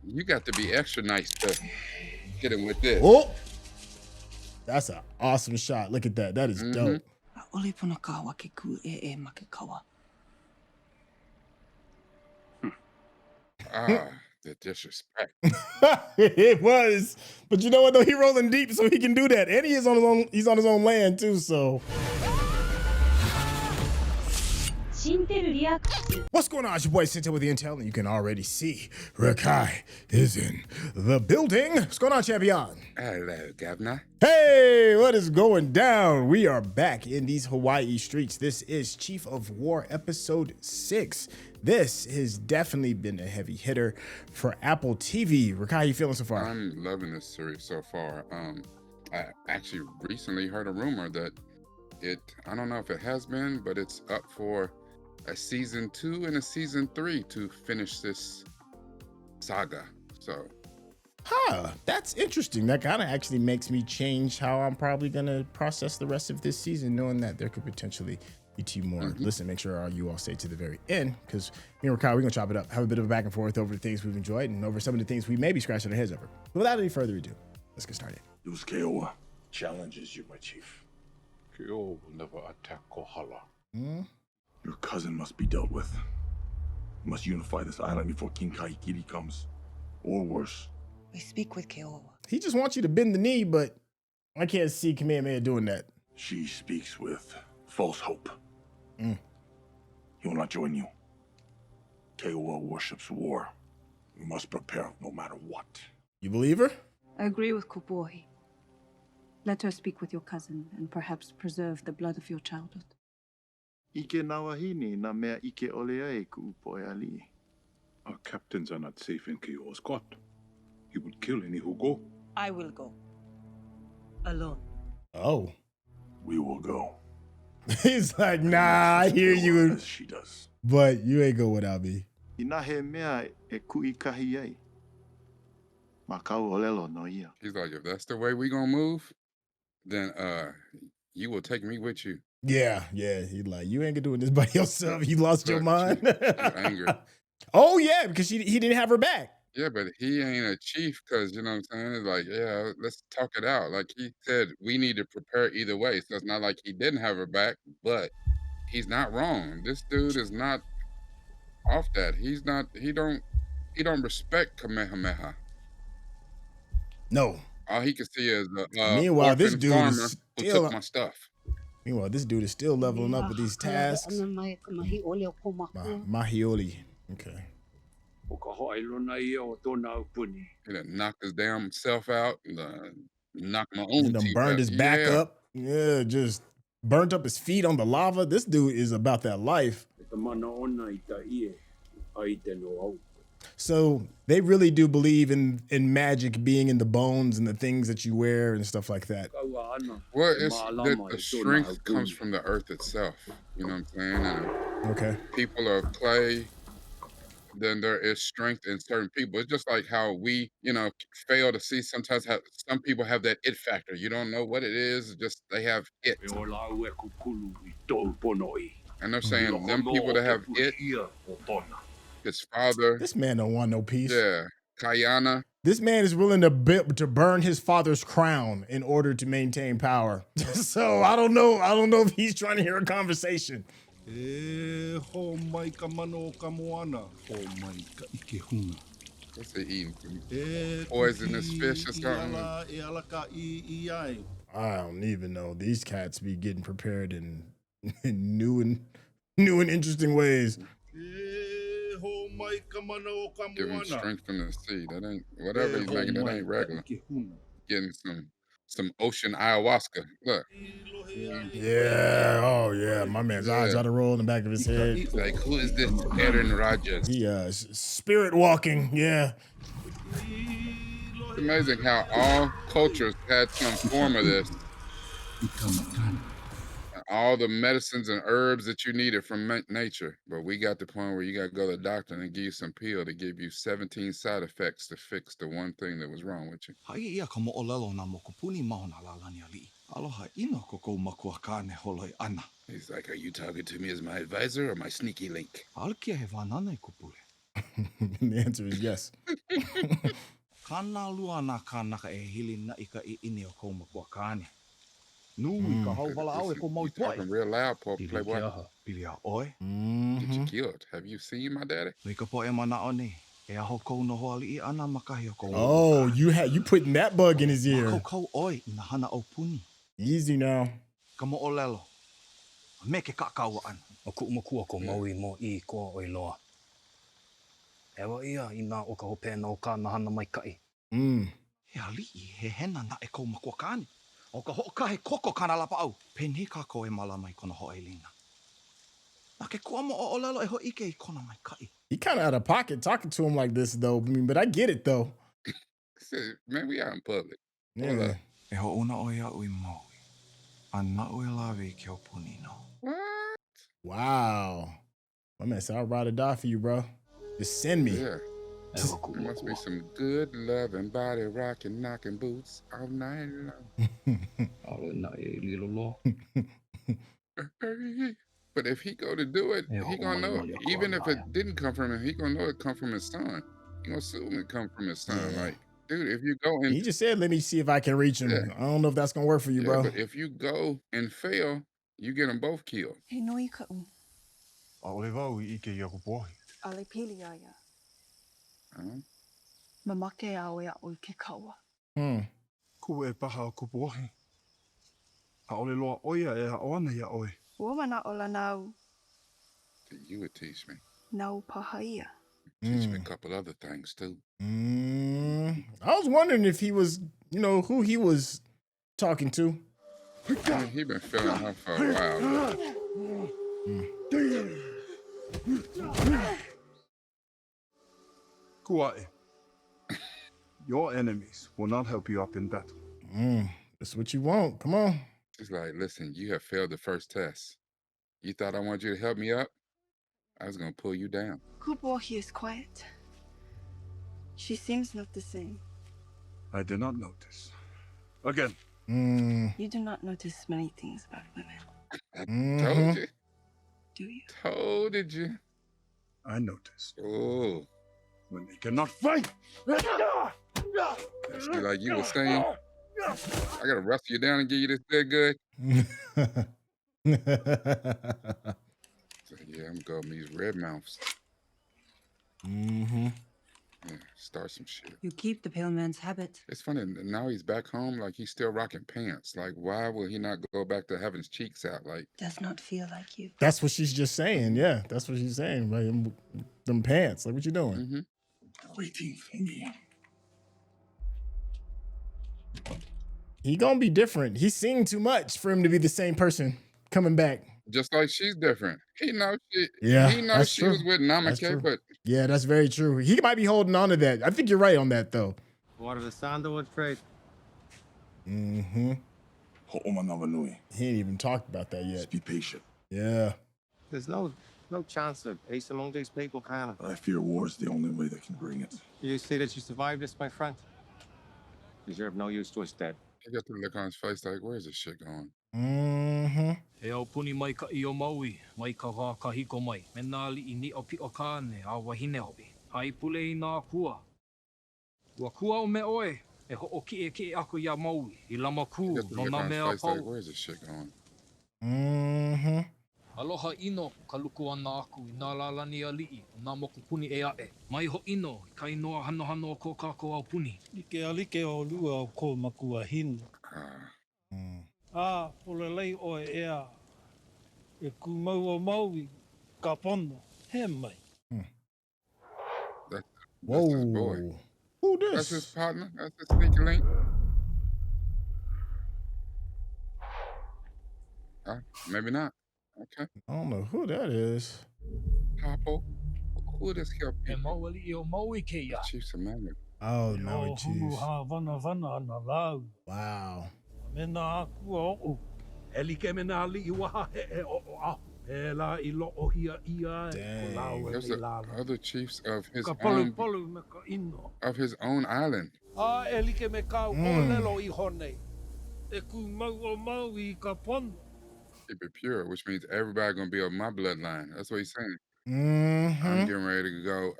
You got to be extra nice to hit him with this. Oh, that's an awesome shot. Look at that. That is dope. Ah, the disrespect. It was, but you know what though? He rolling deep, so he can do that, and he is on his own. He's on his own land too. So, what's going on? It's your boy Syntell with the Intel, and you can already see Rekkai is in the building. What's going on, champion? Hello, Governor. Hey, what is going down? We are back in these Hawaii streets. This is Chief of War episode 6. This has definitely been a heavy hitter for Apple TV. Rekkai, how you feeling so far? I'm loving this series so far. I actually recently heard a rumor that I don't know if it has been, but it's up for a season 2 and a season 3 to finish this saga. So, that's interesting. That kind of actually makes me change how I'm probably gonna process the rest of this season, knowing that there could potentially be 2 more. Listen, make sure you all stay to the very end, because me and Rekkai, we're gonna chop it up, have a bit of a back and forth over the things we've enjoyed and over some of the things we may be scratching our heads over. But without any further ado, let's get started. Use Keōua challenges you, my chief. Keōua will never attack Kohala. Your cousin must be dealt with. You must unify this island before King Kaikiri comes. Or worse. We speak with Keōua. He just wants you to bend the knee, but I can't see Kamehameha doing that. She speaks with false hope. He will not join you. Keōua worships war. You must prepare no matter what. You believe her? I agree with Kupuohi. Let her speak with your cousin and perhaps preserve the blood of your childhood. Ike nawahini na mea ike oleai ku'upoe ali. Our captains are not safe in Keōua's court. He would kill any who go. I will go. Alone. Oh. We will go. He's like, nah, I hear you. As she does. But you ain't go without me. Ina he mea e ku'i kahi ai. Makau olelo no ia. he's like, if that's the way we gonna move, then you will take me with you. Yeah. He's like, you ain't gonna doing this by yourself. You lost your Look, mind. he's angry. Oh, yeah, because he didn't have her back. Yeah, but he ain't a chief because, you know what I'm saying? It's like, yeah, let's talk it out. Like he said, we need to prepare either way. So it's not like he didn't have her back, but he's not wrong. This dude is not off that. He don't respect Kamehameha. No. All he can see is Meanwhile, this orphan dude farmer is who still took my stuff. Meanwhile, this dude is still leveling up with these tasks. Mahioli. Okay. He done knocked his damn self out, knocked my own He done teeth burned out. his back Yeah. up. Yeah, just burnt up his feet on the lava. This dude is about that life. So they really do believe in magic being in the bones and the things that you wear and stuff like that. Well, it's that the strength comes from the earth itself. You know what I'm saying? And Okay. people are of clay, then there is strength in certain people. It's just like how we, fail to see sometimes how some people have that it factor. You don't know what it is, just they have it. And they're saying them people that have it, his father, This man don't want no peace. yeah, Kaʻiana. This man is willing to burn his father's crown in order to maintain power. So I don't know if he's trying to hear a conversation. What's he eating? Poisonous fish or something? I don't even know. These cats be getting prepared in new and interesting ways. Give him strength from the sea. That ain't whatever he's making. That ain't regular. Getting some ocean ayahuasca. Look. Yeah. Oh yeah. My man's eyes out of roll in the back of his head. He's like, who is this Aaron Rodgers? He spirit walking. Yeah. It's amazing how all cultures had some form of this. All the medicines and herbs that you needed from nature. But we got to the point where you got to go to the doctor and give you some pill to give you 17 side effects to fix the one thing that was wrong with you. He's like, are you talking to me as my advisor or my sneaky link? And the answer is yes. Kana lua na kanaka e hili na ika I ini o kou makua kane. Nui ka hau wala au e Listen, ko you maui poe. talking real loud, Pili Playboy. ke aha, pili a oe. Get you killed. Have you seen my daddy? Nui ka poe mana o ne. E aho kou no hoali I ana makahi o kou. Oh, you putting that bug in his ear. Mako kou oe I na hana o puni. Easy now. Ka mo o lelo. Me ke kakaua ana. O ku makua ko maui mo I ko o iloa. Ewa ia I nā o ka hope na o ka na hana mai kai. He ali'i he hena na e kou makua kane. O ka ho'okahe koko kana lapa au. Pene ka ko e mala mai kona ho e lina. Na ke kua mo o lelo e ho ike I kona mai kai. He kind of out of pocket talking to him like this, though. I mean, but I get it, though. Man, we out in public. Yeah. E ho una o ia ui maui. Ana ui lawe ke o puni no. What? Wow. My man said, I'd ride or die for you, bro. Just send me. Yeah. There must be some good loving body rocking, knocking boots all night long. But if he go to do it, he gonna know. Even if it didn't come from him, he gonna know it come from his son. He gonna assume it come from his son. Yeah. Like, dude, if you go and He just said, let me see if I can reach him. Yeah. I don't know if that's gonna work for you, bro. But if you go and fail, you get them both killed. He nui ka u. Aole wau I ike ia Kupuohi. Ale pili aia. Uh-huh. Mamake au e au I ke kaua. Ku e paha o Kupuohi. Aole loa oia e a oana ia oe. Ua mana o la nau. You would teach me. Nau paha ia. Teach me a couple other things too. I was wondering if he was, who he was talking to. I mean, he been feeling her for a while. Kuae. Your enemies will not help you up in battle. That's what you want. Come on. It's like, listen, you have failed the first test. You thought I wanted you to help me up? I was gonna pull you down. Kupuohi is quiet. She seems not the same. I did not notice. Again. You do not notice many things about women. I told you. Do you? Told you. I noticed. Oh. When they cannot fight. See, like you were saying, I gotta wrestle you down and give you this dead good. So, yeah, I'm going with these red mouths. Yeah, start some shit. You keep the pale man's habit. It's funny, now he's back home, like he's still rocking pants. Like, why will he not go back to having his cheeks out? Like, Does not feel like you. That's what she's just saying. Yeah, that's what she's saying. Like, them pants. Like, what you doing? Waiting for me. He gonna be different. He's seeing too much for him to be the same person coming back. just like she's different. He knows she. Yeah, he knows that's she true. was with That's Namake, true. but Yeah, that's very true. He might be holding on to that. I think you're right on that, though. What of the sandalwood trade? Ho'omanawanui. He ain't even talked about that yet. Just be patient. Yeah. There's no chance of peace among these people, Kaina. I fear war is the only way that can bring it. You see that you survived this, my friend? Because you're of no use to us dead. he got the look on his face like, where's this shit going? E au puni mai ka I o maui, mai ka wā ka hiko mai. Me nā li I ni o pi o kāne, a wahine hopi. Hai pule I nā kua. Ua kua o me oe, e ho o ki e ako ia maui. I lama He kū, got the no look nā on his mea face like, pau. where's this shit going? Aloha ino, ka luku ana aku I nā lalani a li'i, o nā moku puni e ae. Mai ho ino, ka inoa hano hano o ko kāko au puni. Like alike o lua o ko Makua hinu. Polelei o ea. E ku mau o maui, ka pono, he mai. That's his boy. Whoa. Who this? That's his partner. That's his sneaky link. Maybe not. Okay. I don't know who that is. Papo. Who this help E people? mauali I o maui ke ia. Chiefs of Mammoth. Oh, E no, o hulu jeez. ha wana ana lau. Wow. Me nā akua o. E like me nā li I waha he e o o ahu. E la I lo o hia ia e ko lau e Those me are lala. other chiefs of his Ka polu own polu me ka ino. island. E like me kau o lelo I honei. E ku mau o maui ka pono. Keep it pure, which means everybody gonna be of my bloodline. That's what he's saying. I'm getting ready to go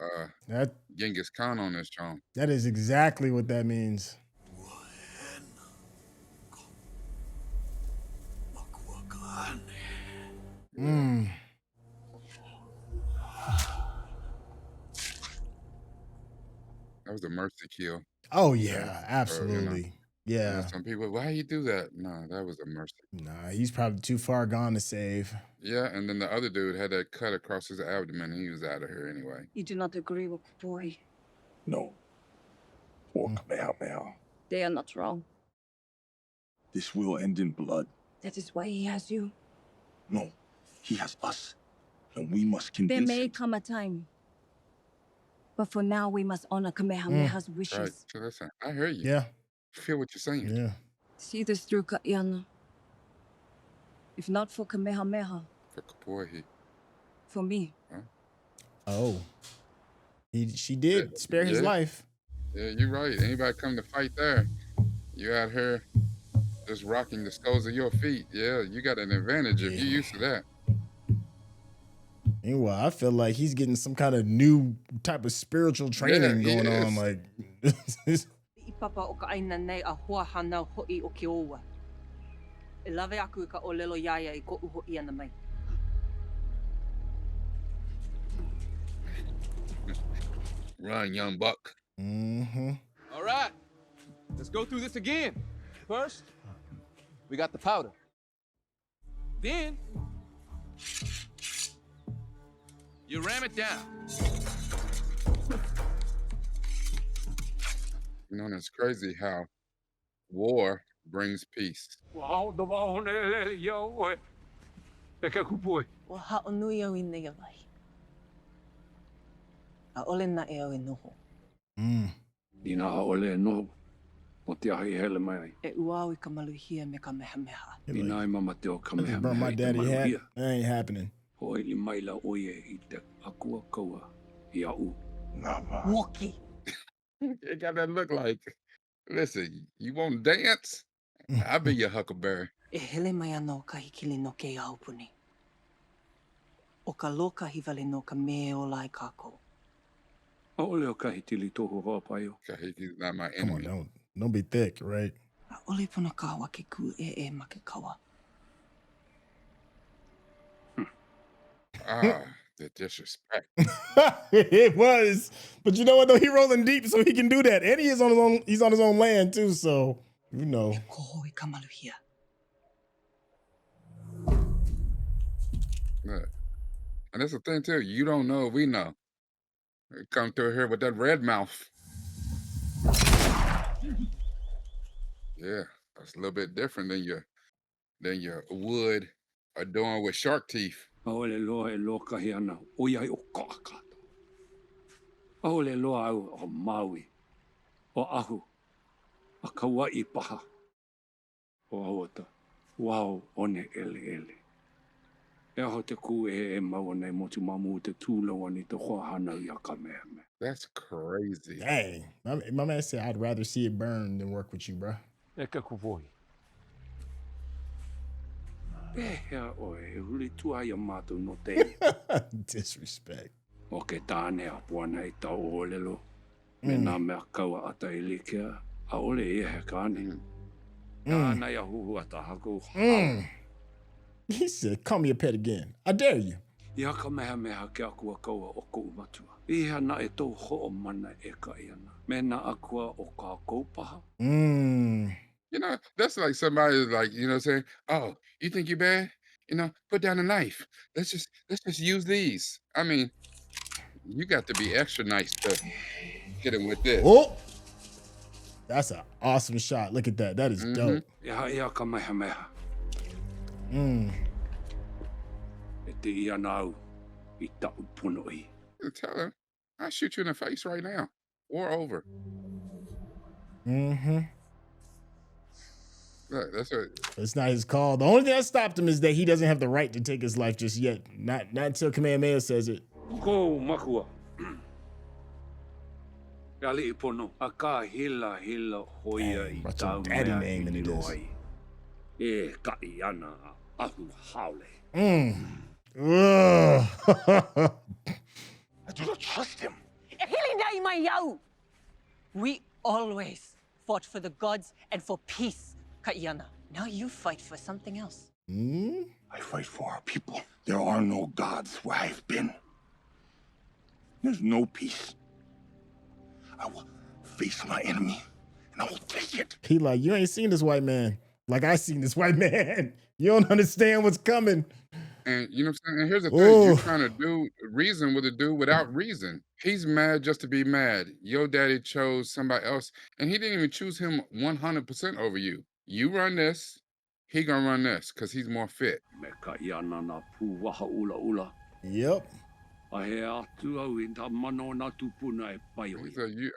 That Genghis Khan on this joint. that is exactly what that means. That was a mercy kill. Oh Or, yeah, absolutely. Yeah. some people, why you do that? No, that was a mercy. Nah, he's probably too far gone to save. Yeah, and then the other dude had that cut across his abdomen. He was out of here anyway. You do not agree with Kupuohi. No. Or Kamehameha. They are not wrong. This will end in blood. That is why he has you. No, he has us. And we must There convince may him. come a time. But for now, we must honor Kamehameha's wishes. Right. So listen, I hear you. Yeah. I feel what you're saying. Yeah. See this through, Kaʻiana. If not for Kamehameha, For Kupuohi. for me. Oh. She did spare his life. Yeah, you're right. Anybody come to fight there, you out here just rocking the soles of your feet. Yeah, you got an advantage if you're used to that. Meanwhile, I feel like he's getting some kind of new type of spiritual training he going on. is. Like, I papa o Kaina nei a hoa hana ho'i o Keōua. E lawe aku ka olelo iaia I ko'u ho'i ana mai. Run, young buck. All right, let's go through this again. First, we got the powder. Then, you ram it down. You know, and it's crazy how war brings peace. Wow, the one, yo, e ka Kupuohi. Wa ha'o nui au I nei awai. A ole na e au e noho. Ina haole no. O te ahi hele mai. E ua au I ka maluhia me Kamehameha. Ina I mama te o Kamehameha. burn my I te daddy hat. maluhia. That ain't happening. Hoi li maila oie I te akua kaua I au. Nava. Woki. It got that look like, listen, you won't dance? I'll be your huckleberry. E hele mai ana o ka hikili no ke aupuni. O ka loka hiwale no ka me o lai kākou. A ole o kahi tili toho hoapai o. Kahiki's not my Come on, enemy. don't be thick, right? A ole puna kawa ke ku e ma ke kawa. Ah, the disrespect. It was, but you know what though? He rolling deep, so he can do that, and he is on his own. He's on his own land too, so you know. Koho I ka maluhia. Look. And that's the thing too. You don't know, we know. You come through here with that red mouth. Yeah, that's a little bit different than your wood adorned with shark teeth. Aole loa e loa kahi ana oiai o kākata. Aole loa au o Maui, o Ahu, a Kauai paha, o Aota, wao one ele ele. E aho te ku e maua nei motu mamu te tūlawa ni te hoa hana I a Kamehameha. That's crazy. Dang, my man said I'd rather see it burn than work with you, bro. E ka Kupuohi. Pehea oe, e huli tua I a mātou no te. Disrespect. O ke tāne a puana I tau o lelo. Me nā mea kaua ata I likea, a ole e he kāne. Tāna I a huhu ata haku. He said, call me a pet again. I dare you. Ia Kamehameha ke akua kaua o kou matua. Iha na e tau ho'o mana e Kaʻiana. Me na akua o kā koupaha. You know, that's like somebody like, you know, saying, "Oh, you think you're bad? You know, put down a knife. Let's just use these." I mean, you got to be extra nice to hit him with this. Oh, that's an awesome shot. Look at that. That is dope. Ia Kamehameha. Mm. E te ia nau I tau puno I. Tell him, I'll shoot you in the face right now. War over. Look, that's what. It's not his call. The only thing that stopped him is that he doesn't have the right to take his life just yet. Not until Kamehameha says it. Ko Makua. Ia li'i pono. A kā hila hoia I What's tau your daddy mea name I in lilo this? ai. E Kaʻiana Ahu haole. Ugh. I do not trust him. We always fought for the gods and for peace, Kaʻiana. Now you fight for something else. I fight for our people. There are no gods where I've been. There's no peace. I will face my enemy, and I will take it. He like, you ain't seen this white man like I seen this white man. You don't understand what's coming. And you know what I'm saying? And here's the thing, you're trying to do reason with a dude without reason. He's mad just to be mad. Your daddy chose somebody else, and he didn't even choose him 100% over you. You run this, he gonna run this, because he's more fit. Yep. He said, I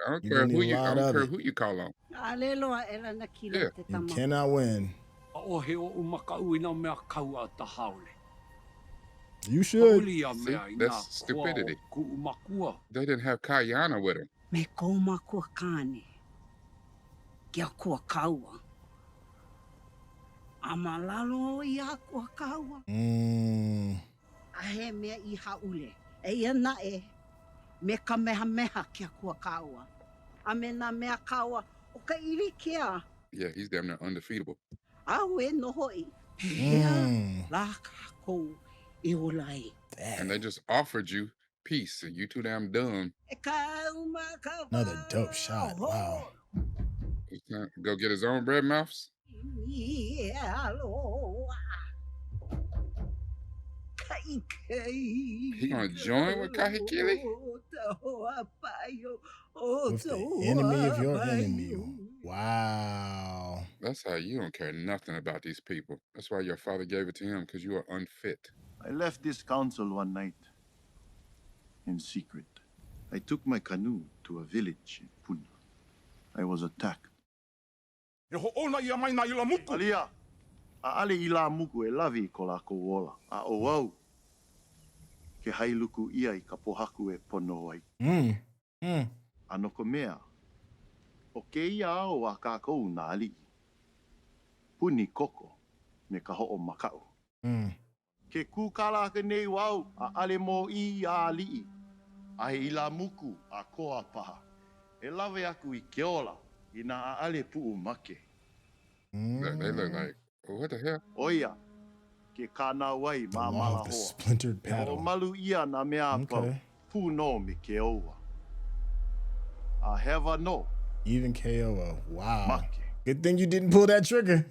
don't You're care gonna who need a you, I lot don't of care it. who you call on. You cannot win. You should. See, that's stupidity. They didn't have Kaʻiana with him. Me ko Makua kane. Kia kua kaua. Amalalo ia kua kaua. Ahe mea I haule. E ia nae. Me Kamehameha kia kua kaua. Ame na mea kaua. O ka iri kia. Yeah, he's damn near undefeatable. Awe no hoi. La kako I olai. And they just offered you peace, and you too damn dumb. Another dope shot. Wow. He's trying to go get his own bread mouths. He gonna join with Kahikili? With the enemy of your enemy. Wow. That's how you don't care nothing about these people. That's why your father gave it to him, because you are unfit. I left this council one night in secret. I took my canoe to a village in Puna. I was attacked. Alia, a ale ila muku e lavi ko la ko wola. A o wau. Ke hailuku ia I ka pohaku e pono ai. Ano ko mea. O ke ia o a kākou nā ali. Puni koko me ka ho'o makau. Ke kūkala ke nei wau a ale mo I a ali. A he ila muku a koa paha. E lawe aku I Keōla I nā a ale puu make. They look like, what the hell? Oia, ke kāna wai mā law of the malahoa. splintered paddle. O malu ia nā mea pau. Pū no me Keōua. A heva no. Even Keōua. Wow. Good thing you didn't pull that trigger.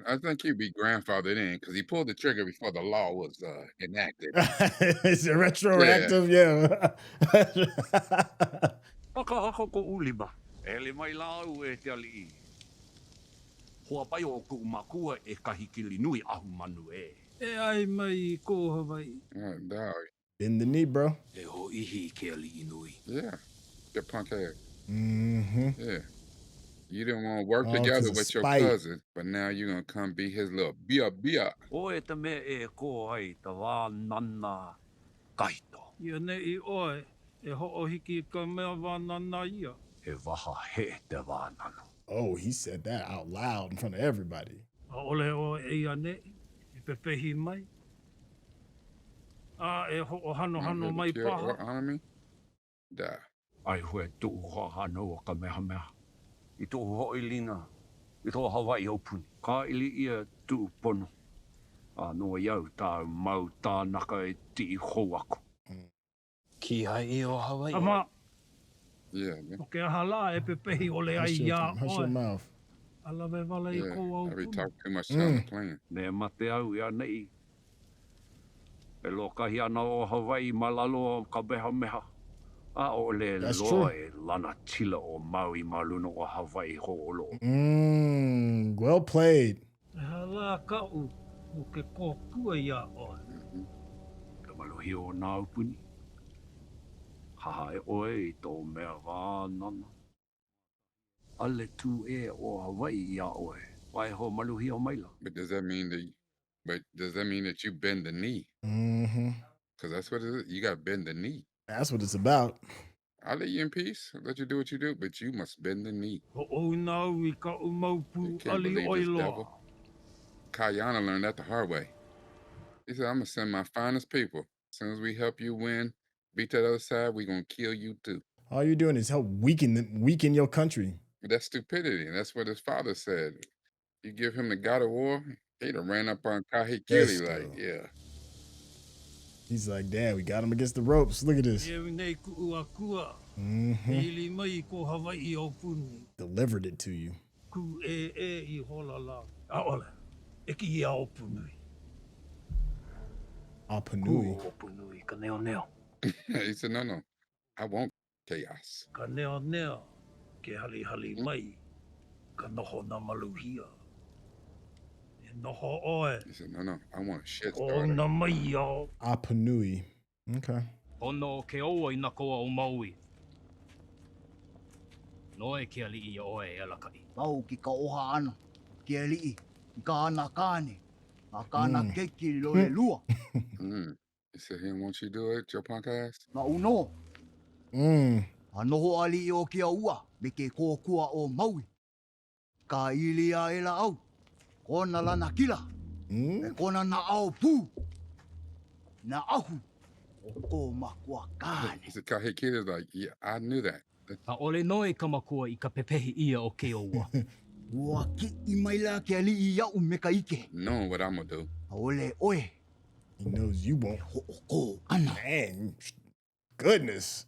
I think he'd be grandfathered in because he pulled the trigger before the law was enacted. Is it retroactive? Yeah. Ako ko ulima. Ele mai lau e te ali. Hoa pai o ku Makua e kahikili nui ahu manu e. E ai mai ko Hawaii. Oh, dog. Bend the knee, bro. E ho ihi ke ali nui. Yeah. Your punk ass. Yeah. You didn't want to work together with your cousin, but now you're going to come be his little bia. O e te me e ko ai ta wā nana kaito. Ia nei I oe, e ho'o hiki ka mea wā nana ia. E waha he te wā nana. Oh, he said that out loud in front of everybody. A ole o e ia nei, e pepehi mai. A e ho'o hano mai paha. Honor me? Da. Ai hoi tu'u hoa hano o Kamehameha. I tō hoi lina, I tō Hawaii opuni. Ka ili ia tu'u pono. A noa iau tā mau tā naka e ti hou aku. Ki hai I o Hawaii. Ama. Yeah, man. O ke ahala e pepehi ole ai ia Hush your mouth. Alawe wale I ko au. I be talking too much on the plane. Ne mate au ia nei. E lokahi ana o Hawaii malalo o Kamehameha. A o le loa e lana tila o Maui maluna o Hawaii ho'olo. Well played. E hala ka'u, o ke kōkua ia oe. Ka maluhi o nā upuni. Haha e oe I tō mea wānana. Ale tū e o Hawaii ia oe. Wai ho maluhi o maila. But does that mean that you bend the knee? Because that's what it is. You got to bend the knee. That's what it's about. I'll let you in peace. I'll let you do what you do, but you must bend the knee. Ho'o nau I ka'u maupu ali Believe oi this loa. devil. Kaʻiana learned that the hard way. He said, "I'm gonna send my finest people. As soon as we help you win, beat that other side, we gonna kill you too." All you're doing is help weaken your country. But that's stupidity, and that's what his father said. You give him the God of War, he'd have ran up on Kahekili like, Esto. yeah. He's like, Dad, we got him against the ropes. Look at this. Delivered it to you. Apanui. He said, no, I want chaos. He said, no, I want a shit starter. Apanui. Okay. Ono Keōua ina koa o Maui. Noe ke ali'i oe e alakai. Pau ki ka oha ana, ki ali'i, ka ana kāne, a kāna keiki lole lua. He said he didn't want you to do it, your punk ass? Na uno. Anoho ali'i o Keōua, me ke kōkua o Maui. Ka ilia e la au, kona lana kila, e kona na au pū, na ahu. He said, Kahekili is like, yeah, I knew that. A ole noi ka Makua I ka pepehi ia o Keōua. Ua ki I maila ke ali'i iau me ka ike. Knowing what I'm gonna do. A ole oe. He knows you won't. Ho'oko ana. Man, goodness.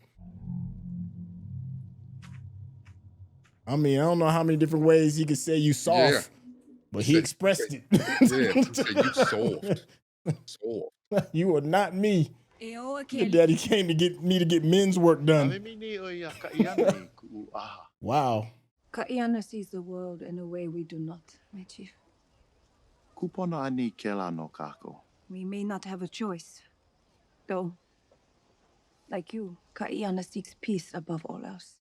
I mean, I don't know how many different ways he could say you soft, but he expressed it. He said, you soft. Soft. You are not me. Your daddy came to get me to get men's work done. Wow. Kaʻiana sees the world in a way we do not, my chief. Kupona ani kela no kako. We may not have a choice, though. Like you, Kaʻiana seeks peace above all else.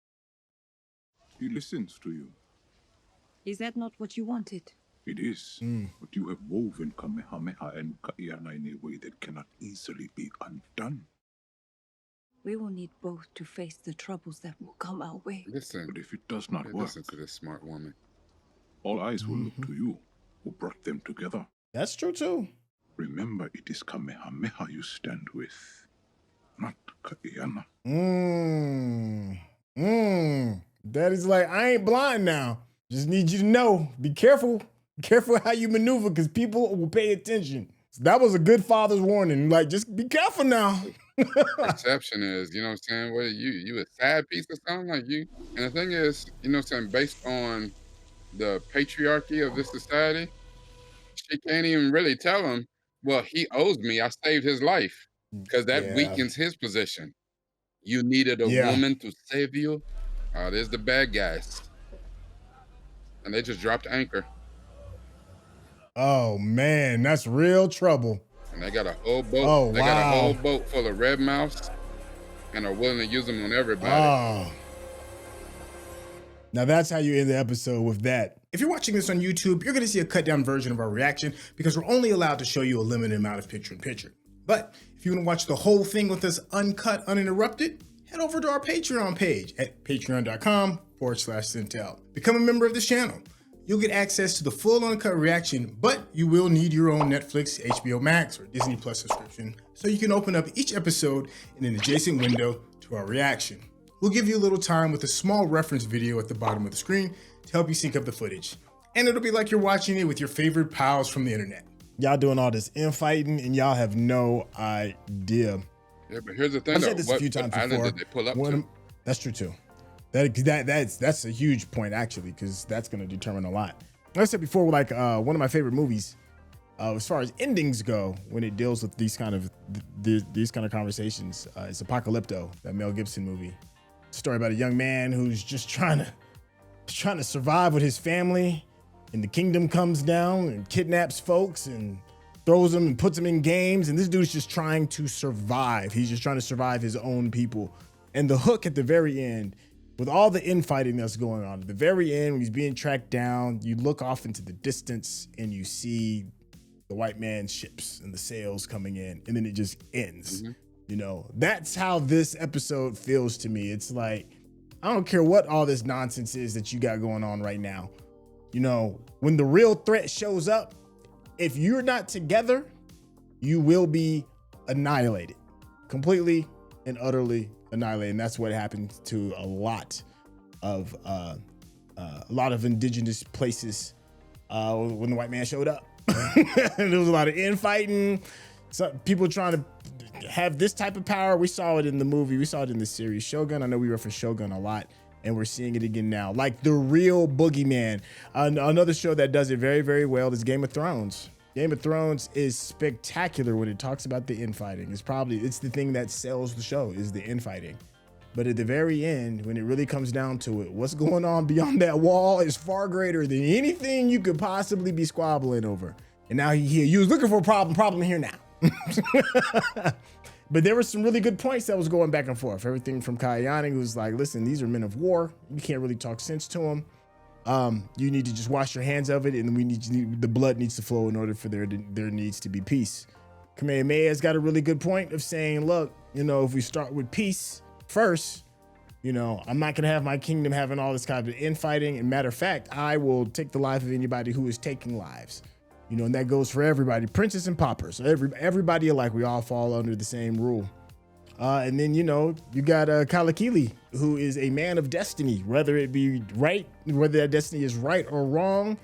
He listens to you. Is that not what you wanted? It is, but you have woven Kamehameha and Kaʻiana in a way that cannot easily be undone. We will need both to face the troubles that will come our way. Listen. But if it does not work, listen to this smart woman. All eyes will look to you, who brought them together. That's true too. Remember, it is Kamehameha you stand with, not Kaʻiana. Daddy's like, I ain't blind now. Just need you to know, be careful. Be careful how you maneuver because people will pay attention. So that was a good father's warning. Like, just be careful now. Perception is, you know what I'm saying? What are you a sad piece or something? Like you. And the thing is, you know what I'm saying, based on the patriarchy of this society, she can't even really tell him, well, he owes me. I saved his life. Because that weakens his position. You needed a woman to save you. Oh, there's the bad guys. And they just dropped anchor. Oh man, that's real trouble. And they got a whole boat. Oh, they got a whole boat full of red mouths and are willing to use them on everybody. Oh. Now that's how you end the episode with that. If you're watching this on YouTube, you're going to see a cut down version of our reaction because we're only allowed to show you a limited amount of picture-in-picture. But if you want to watch the whole thing with us uncut, uninterrupted, head over to our Patreon page at patreon.com/Syntell. Become a member of this channel. You'll get access to the full uncut reaction, but you will need your own Netflix, HBO Max, or Disney Plus subscription so you can open up each episode in an adjacent window to our reaction. We'll give you a little time with a small reference video at the bottom of the screen to help you sync up the footage. And it'll be like you're watching it with your favorite pals from the internet. Y'all doing all this infighting and y'all have no idea. Yeah, but here's the thing, I've said this a few times before. Did they pull up to? That's true too. That's a huge point actually, because that's going to determine a lot. Like I said before, like one of my favorite movies, as far as endings go, when it deals with these kind of conversations, is Apocalypto, that Mel Gibson movie. It's a story about a young man who's just trying to survive with his family, and the kingdom comes down and kidnaps folks and throws them and puts them in games, and this dude's just trying to survive. He's just trying to survive his own people. And the hook at the very end, with all the infighting that's going on, at the very end, when he's being tracked down, you look off into the distance and you see the white man's ships and the sails coming in, and then it just ends. You know, that's how this episode feels to me. It's like, I don't care what all this nonsense is that you got going on right now. You know, when the real threat shows up, if you're not together, you will be annihilated, completely and utterly annihilated. And that's what happened to a lot of indigenous places when the white man showed up. There was a lot of infighting, some people trying to have this type of power. We saw it in the movie, we saw it in the series Shogun. I know we reference Shogun a lot, and we're seeing it again now, like the real boogeyman. Another show that does it very, very well is Game of Thrones. Game of Thrones is spectacular when it talks about the infighting. It's the thing that sells the show, is the infighting. But at the very end, when it really comes down to it, what's going on beyond that wall is far greater than anything you could possibly be squabbling over. And now you was looking for a problem here now. But there were some really good points that was going back and forth. Everything from Kaʻiana, who was like, listen, these are men of war. You can't really talk sense to them. You need to just wash your hands of it, and the blood needs to flow in order for there needs to be peace. Kamehameha's got a really good point of saying, look, if we start with peace first, I'm not going to have my kingdom having all this kind of infighting. And matter of fact, I will take the life of anybody who is taking lives. And that goes for everybody, princes and paupers, everybody alike. We all fall under the same rule. And then, you got Kalakili, who is a man of destiny, whether it be right, whether that destiny is right or wrong.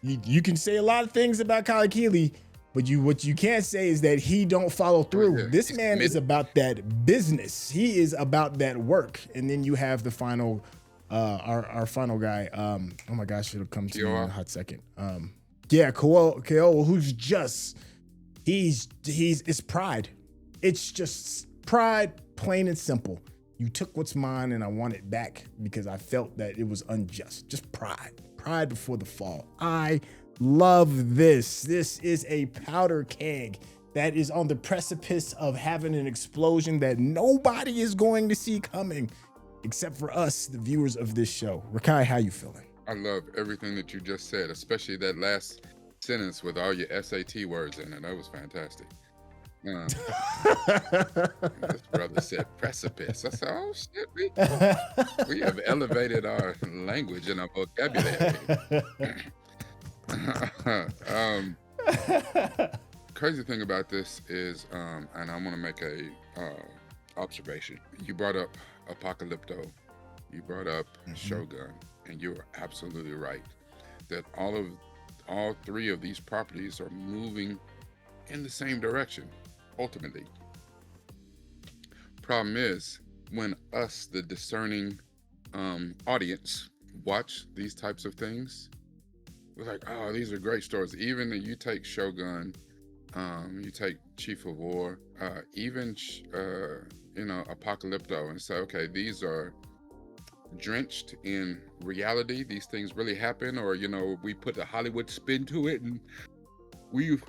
You can say a lot of things about Kalakili, but what you can't say is that he don't follow through. Yeah. This man is about that business. He is about that work. And then you have the final, our final guy. Oh my gosh, it'll come to me in a hot second. Keōua, who's just, it's pride. It's just pride, plain and simple. You took what's mine and I want it back because I felt that it was unjust. Just pride before the fall. I love this. This is a powder keg that is on the precipice of having an explosion that nobody is going to see coming except for us, the viewers of this show. Rekkai, how you feeling? I love everything that you just said, especially that last sentence with all your SAT words in it. That was fantastic. This brother said precipice. I said, oh shit, we have elevated our language and our vocabulary. Crazy thing about this is, and I want to make a observation. You brought up Apocalypto, you brought up Shogun, and you are absolutely right that all three of these properties are moving in the same direction. Ultimately, problem is when us, the discerning audience, watch these types of things, we're like, oh, these are great stories. Even you take Shogun, you take Chief of War, even Apocalypto, and say, okay, these are drenched in reality. These things really happen, or we put a Hollywood spin to it, and we've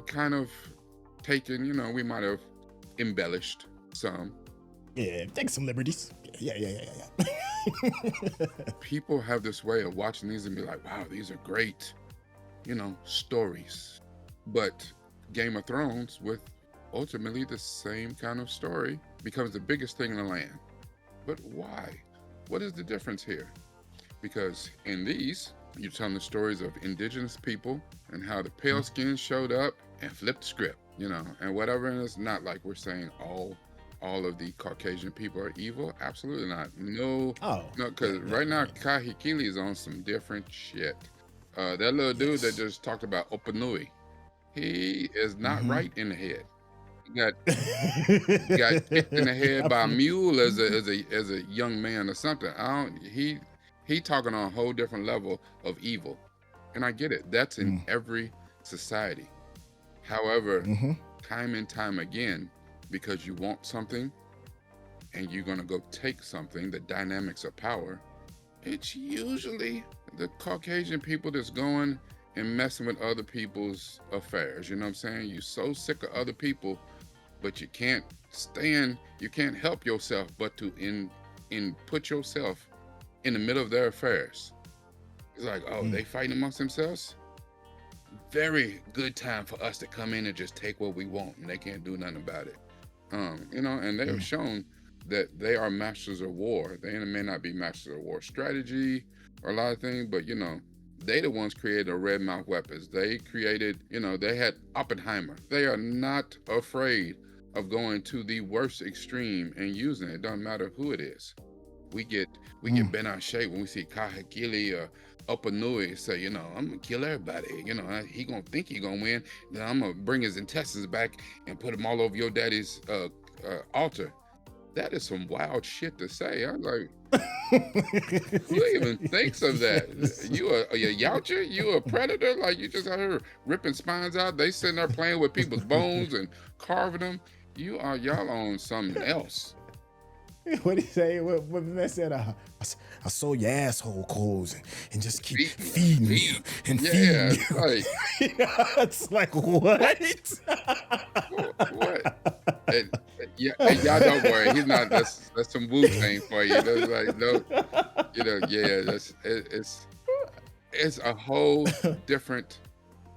kind of taken, we might have embellished some. Yeah, take some liberties. Yeah. People have this way of watching these and be like, wow, these are great, stories. But Game of Thrones, with ultimately the same kind of story, becomes the biggest thing in the land. But why? What is the difference here? Because in these, you're telling the stories of indigenous people and how the pale skins showed up and flipped the script, and whatever. And it's not like we're saying all of the Caucasian people are evil. Absolutely not. No, because right now Kahikili is on some different shit. That little dude that just talked about Opanui, he is not right in the head. He got kicked in the head by a mule as a young man or something. He talking on a whole different level of evil. And I get it. That's in every society. However, time and time again, because you want something and you're going to go take something, the dynamics of power, it's usually the Caucasian people that's going and messing with other people's affairs. You know what I'm saying? You're so sick of other people, but you can't help yourself but to put yourself in the middle of their affairs. It's like, oh, they fighting amongst themselves? Very good time for us to come in and just take what we want, and they can't do nothing about it. And they have shown that they are masters of war. They may not be masters of war strategy or a lot of things, but They the ones created the red mouth weapons. They created, they had Oppenheimer. They are not afraid of going to the worst extreme and using it. It doesn't matter who it is. We get bent out of shape when we see Kahekili or Upanui say, I'm gonna kill everybody. He gonna think he gonna win. Then I'm gonna bring his intestines back and put them all over your daddy's altar. That is some wild shit to say. I'm like, who even thinks of that? You a Yautja? You a predator? Like, you just out here ripping spines out? They sitting there playing with people's bones and carving them. Y'all on something else. What did he say? What man said? I sew your asshole clothes and just keep feeding you and feeding you. Like, it's like, what? What? And y'all don't worry. He's not. That's some Wu-Tang for you. That's like, no, it's a whole different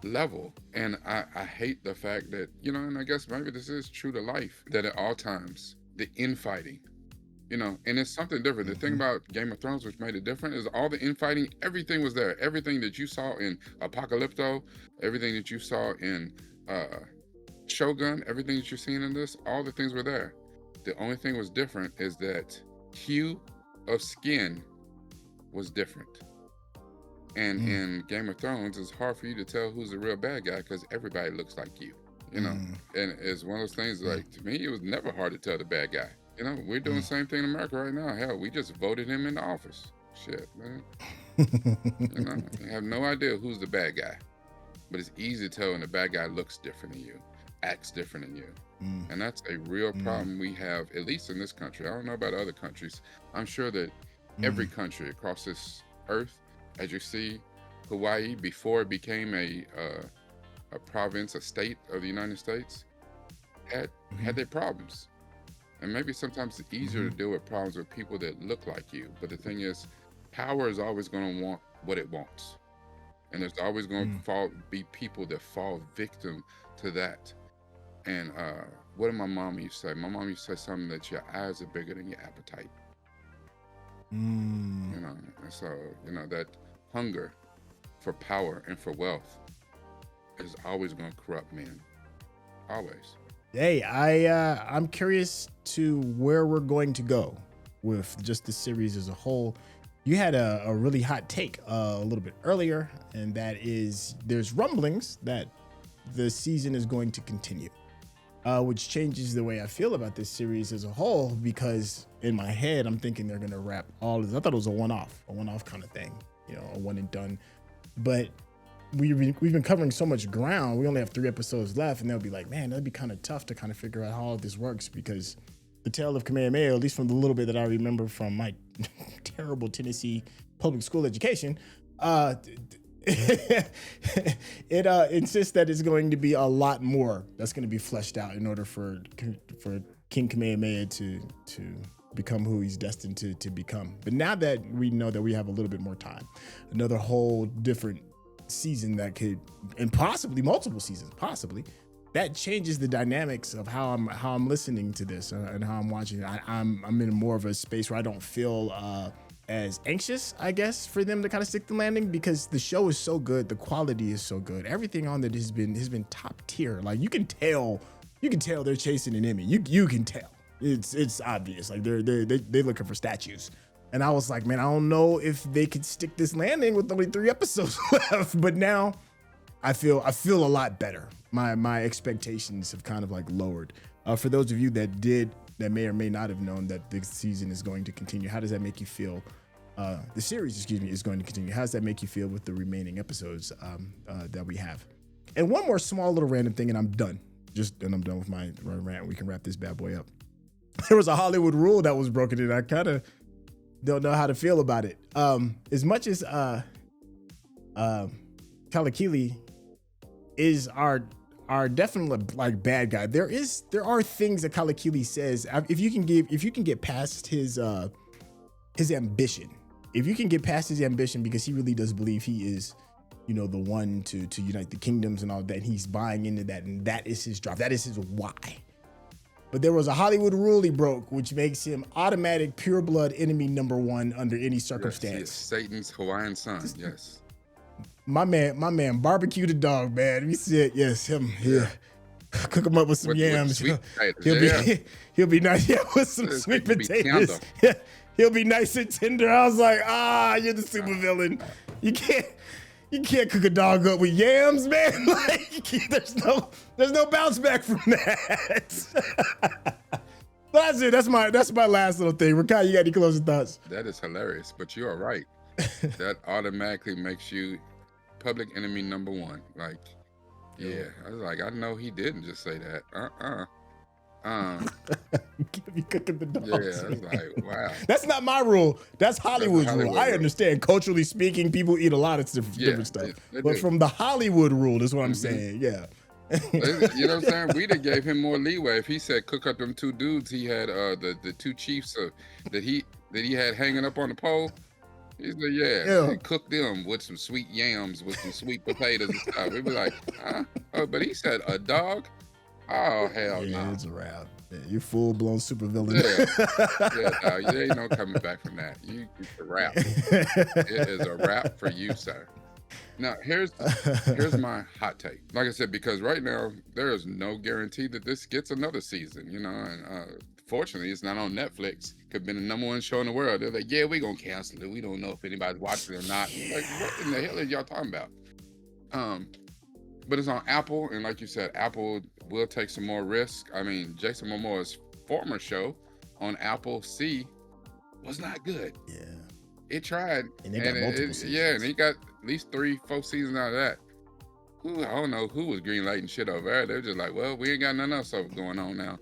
level. And I hate the fact that, and I guess maybe this is true to life, that at all times, the infighting, and it's something different. The thing about Game of Thrones, which made it different, is all the infighting, everything was there. Everything that you saw in Apocalypto, everything that you saw in Shogun, everything that you're seeing in this, all the things were there. The only thing was different is that hue of skin was different. And in Game of Thrones, it's hard for you to tell who's the real bad guy because everybody looks like you, And it's one of those things, like, to me, it was never hard to tell the bad guy. We're doing the same thing in America right now. Hell, we just voted him into office. Shit, man. You have no idea who's the bad guy. But it's easy to tell when the bad guy looks different than you, acts different than you. And that's a real problem we have, at least in this country. I don't know about other countries. I'm sure that every country across this earth, as you see, Hawaii, before it became a province, a state of the United States, had their problems. And maybe sometimes it's easier to deal with problems with people that look like you. But the thing is, power is always going to want what it wants. And there's always going to be people that fall victim to that. And what did my mom used to say? My mom used to say something that your eyes are bigger than your appetite. And so, that hunger for power and for wealth is always going to corrupt men. Always. Hey, I'm curious to where we're going to go with just the series as a whole. You had a really hot take a little bit earlier, and that is there's rumblings that the season is going to continue, which changes the way I feel about this series as a whole, because in my head, I'm thinking they're going to wrap all of this. I thought it was a one-off kind of thing, a one and done. But we've been covering so much ground. We only have 3 episodes left, and they'll be like, man, that'd be kind of tough to kind of figure out how all this works, because the tale of Kamehameha, at least from the little bit that I remember from my terrible Tennessee public school education, it insists that it's going to be a lot more that's going to be fleshed out in order for King Kamehameha to become who he's destined to become. But now that we know that we have a little bit more time, another whole different season that could, and possibly multiple seasons, that changes the dynamics of how I'm listening to this and how I'm watching it. I'm in more of a space where I don't feel as anxious, I guess, for them to kind of stick the landing, because the show is so good, the quality is so good, everything on it has been top tier. Like, you can tell they're chasing an Emmy. You can tell. It's obvious. Like, they're looking for statues. And I was like, man, I don't know if they could stick this landing with only 3 episodes left. But now I feel a lot better. My expectations have kind of like lowered. For those of you that may or may not have known that the season is going to continue, how does that make you feel? The series, is going to continue. How does that make you feel with the remaining episodes that we have? And one more small little random thing, and I'm done. I'm done with my rant. We can wrap this bad boy up. There was a Hollywood rule that was broken, and I kind of don't know how to feel about it. As much as Kalakili is our definite like bad guy, there are things that Kalakili says. If you can get past his ambition, because he really does believe he is, the one to unite the kingdoms and all that. And he's buying into that, and that is his drive. That is his why. But there was a Hollywood rule he broke, which makes him automatic pure blood enemy number 1 under any circumstance. Yes, Satan's Hawaiian son. Yes. My man barbecued a dog, man. We said, yes, him, yeah. Cook him up with some yams. With He'll be nice, yeah, with some sweet potatoes. Yeah, he'll be nice and tender. I was like, you're the super villain. You can't cook a dog up with yams, man. Like, there's no bounce back from that. That's it. That's my last little thing. Rekkai, you got any closing thoughts? That is hilarious, but you are right. That automatically makes you public enemy number one. Like, yeah, I was like, I know he didn't just say that. Be cooking the dogs. Yeah, I was like, wow. That's not my rule. That's Hollywood's rule. I understand. Culturally speaking, people eat a lot of different stuff. But from the Hollywood rule is what I'm saying. Yeah. You know what I'm saying? We done gave him more leeway. If he said cook up them two dudes, he had the two chiefs that he had hanging up on the pole. He said, yeah. Cook them with some sweet yams, with some sweet potatoes and stuff. We'd be like, oh, but he said a dog? Oh, hell no. It's a wrap. Yeah, you're full-blown super villain. Yeah, dog, there ain't no coming back from that. It's a wrap. It is a wrap for you, sir. Now, here's my hot take. Like I said, because right now, there is no guarantee that this gets another season, you know, and fortunately, it's not on Netflix. Could have been the #1 show in the world. They're like, yeah, we're going to cancel it. We don't know if anybody's watching it or not. Like, what in the hell are y'all talking about? But it's on Apple, and like you said, Apple will take some more risk. I mean, Jason Momoa's former show on Apple C was not good. Yeah. It tried. And they got multiple seasons. Yeah, and he got at least 3-4 seasons out of that. I don't know who was greenlighting shit over there. They're just like, well, we ain't got nothing else going on now.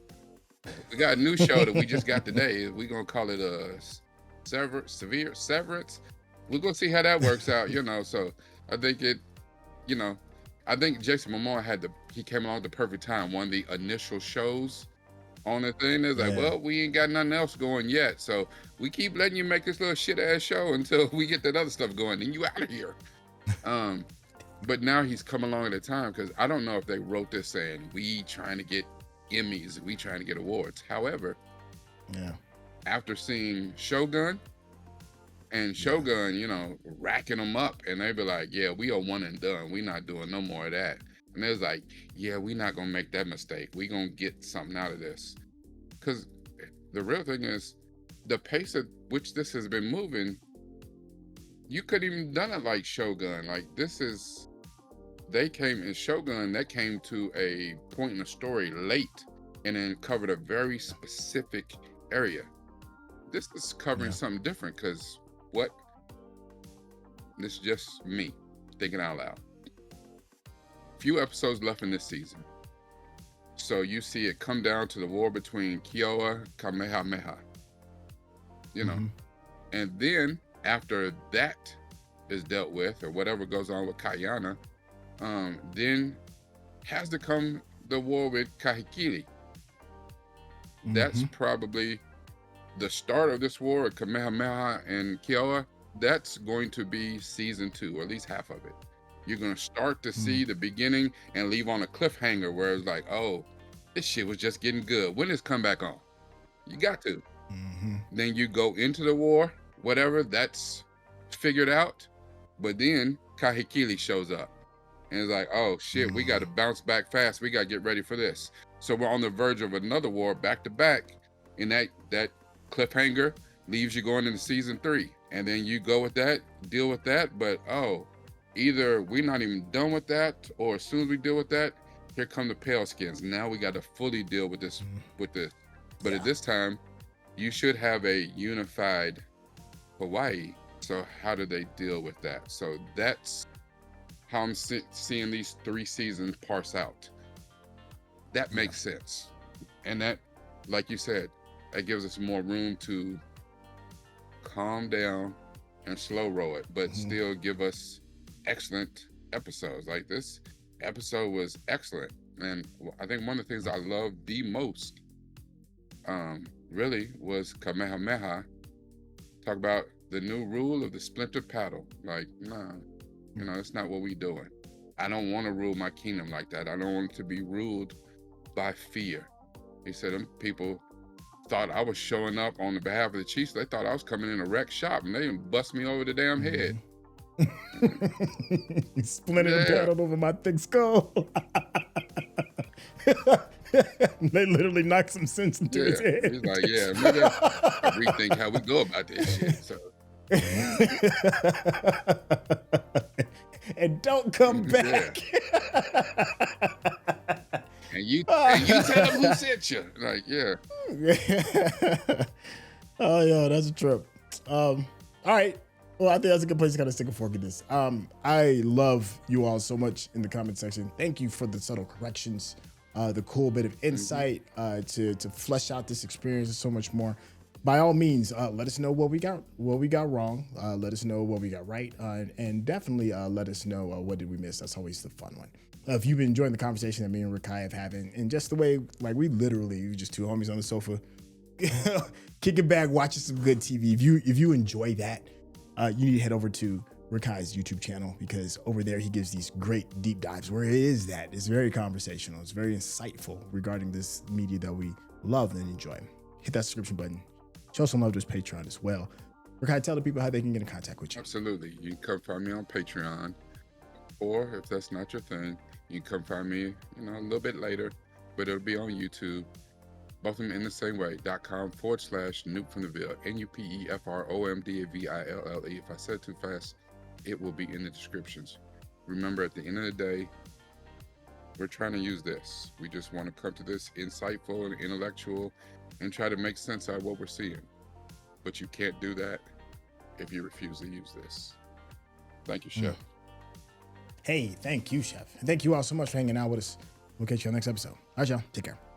We got a new show that we just got today. We're going to call it a severe severance. We're going to see how that works out, you know. So I think I think Jason Momoa he came along at the perfect time. One of the initial shows on the thing is like, well, we ain't got nothing else going yet. So we keep letting you make this little shit ass show until we get that other stuff going. Then you out of here. But now he's come along at a time because I don't know if they wrote this saying we trying to get Emmys, we trying to get awards. However, after seeing Shogun, you know, racking them up, and they be like, yeah, we are one and done. We not doing no more of that. And it's like, yeah, we not gonna make that mistake. We gonna get something out of this. Because the real thing is, the pace at which this has been moving, you could even done it like Shogun. Like they came in Shogun, that came to a point in the story late and then covered a very specific area. This is covering something different because this is just me thinking out loud. Few episodes left in this season. So you see it come down to the war between Keōua, Kamehameha. You know, and then after that is dealt with, or whatever goes on with Kaʻiana, then has to come the war with Kahikili. That's probably the start of this war with Kamehameha and Keōua. That's going to be season 2, or at least half of it. You're going to start to see the beginning and leave on a cliffhanger where it's like, oh, this shit was just getting good. When does it come back on? You got to. Then you go into the war, whatever, that's figured out. But then Kahikili shows up. And it's like, oh shit, we got to bounce back fast. We got to get ready for this. So we're on the verge of another war back to back. And that cliffhanger leaves you going into season 3. And then you go with that, deal with that. But either we're not even done with that, or as soon as we deal with that, here come the pale skins. Now we got to fully deal with this. But at this time, you should have a unified Hawaii. So how do they deal with that? So that's how I'm seeing these 3 seasons parse out. That makes sense. And that, like you said, that gives us more room to calm down and slow roll it, but still give us excellent episodes. Like this episode was excellent. And I think one of the things I loved the most really was Kamehameha. Talk about the new rule of the Splintered Paddle. Like, nah, you know, that's not what we doing. I don't want to rule my kingdom like that. I don't want it to be ruled by fear. He said them people thought I was showing up on the behalf of the chiefs. They thought I was coming in a wreck shop, and they didn't bust me over the damn head. Splintered Paddle over my thick skull. They literally knocked some sense into his head. He's like, yeah, maybe I rethink how we go about this shit. So. And don't come back. And you tell him who sent you. Like, yeah. Oh, yeah, that's a trip. All right. Well, I think that's a good place to kind of stick a fork in this. I love you all so much in the comment section. Thank you for the subtle corrections, the cool bit of insight to flesh out this experience and so much more. By all means, let us know what we got wrong. Let us know what we got right, and definitely let us know what did we miss. That's always the fun one. If you've been enjoying the conversation that me and Rekkai have having, and just the way, like, we just two homies on the sofa, kicking back, watching some good TV. If you enjoy that, you need to head over to Rekkai's YouTube channel, because over there he gives these great deep dives where it is that it's very conversational, it's very insightful regarding this media that we love and enjoy. Hit that subscription button. Show some love to his Patreon as well. Rekkai, tell the people how they can get in contact with you. Absolutely. You can come find me on Patreon, or if that's not your thing, you can come find me, a little bit later, but it'll be on YouTube. Both of them in the same way, .com/Nupe from the Ville, NUPEFROMDAVILLE. If I said it too fast, it will be in the descriptions. Remember, at the end of the day, we're trying to use this. We just want to come to this insightful and intellectual and try to make sense out of what we're seeing. But you can't do that if you refuse to use this. Thank you, Chef. Hey, thank you, Chef. And thank you all so much for hanging out with us. We'll catch you on the next episode. All right, y'all. Take care.